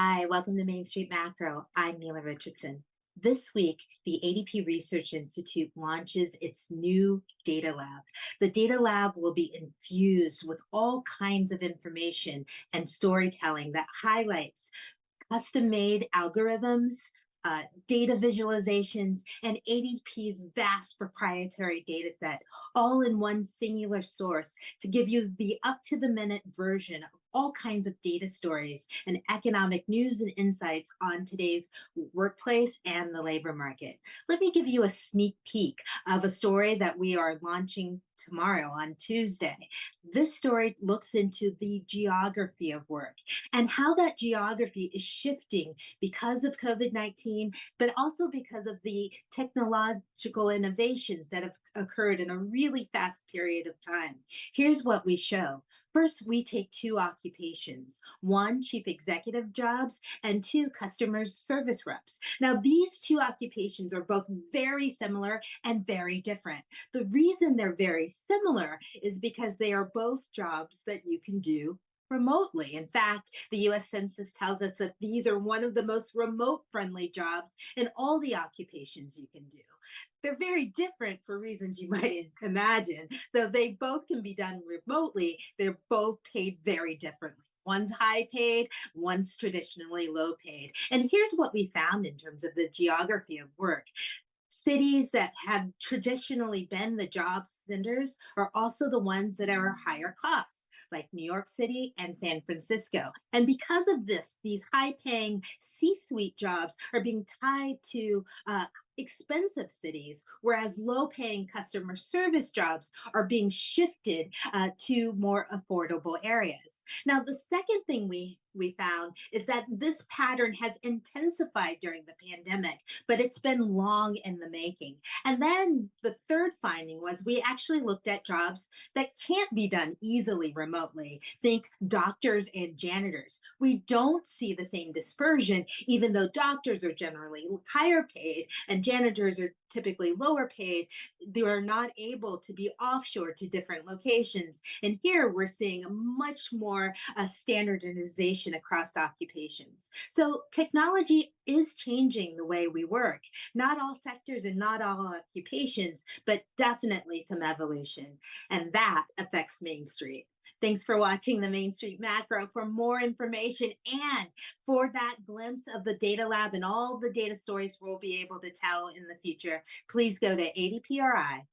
Hi, welcome to Main Street Macro. I'm Mila Richardson. This week, the ADP Research Institute launches its new data lab. The data lab will be infused with all kinds of information and storytelling that highlights custom-made algorithms, data visualizations, and ADP's vast proprietary data set, all in one singular source to give you the up-to-the-minute version of all kinds of data stories and economic news and insights on today's workplace and the labor market. Let me give you a sneak peek of a story that we are launching tomorrow on Tuesday. This story looks into the geography of work and how that geography is shifting because of COVID 19, but also because of the technological innovations that have occurred in a really fast period of time. Here's what we show. First, we take two occupations, one, chief executive jobs, and two, customer service reps. Now, these two occupations are both very similar and very different. The reason they're very similar is because they are both jobs that you can do remotely. In fact, the US Census tells us that these are one of the most remote friendly jobs in all the occupations you can do. They're very different for reasons you might imagine. Though they both can be done remotely, they're both paid very differently. One's high paid, one's traditionally low paid. And here's what we found in terms of the geography of work. Cities that have traditionally been the job centers are also the ones that are higher cost, like New York City and San Francisco. And because of this, these high paying C suite jobs are being tied to expensive cities, whereas low paying customer service jobs are being shifted to more affordable areas. Now, the second thing we found is that this pattern has intensified during the pandemic, but it's been long in the making. And then the third finding was we actually looked at jobs that can't be done easily remotely. Think doctors and janitors. We don't see the same dispersion, even though doctors are generally higher paid and janitors are typically lower paid. They are not able to be offshore to different locations. And here we're seeing a much more standardization across occupations. So technology is changing the way we work. Not all sectors and not all occupations, but definitely some evolution. And that affects Main Street. Thanks for watching the Main Street Macro. For more information and for that glimpse of the data lab and all the data stories we'll be able to tell in the future, please go to adpri.org.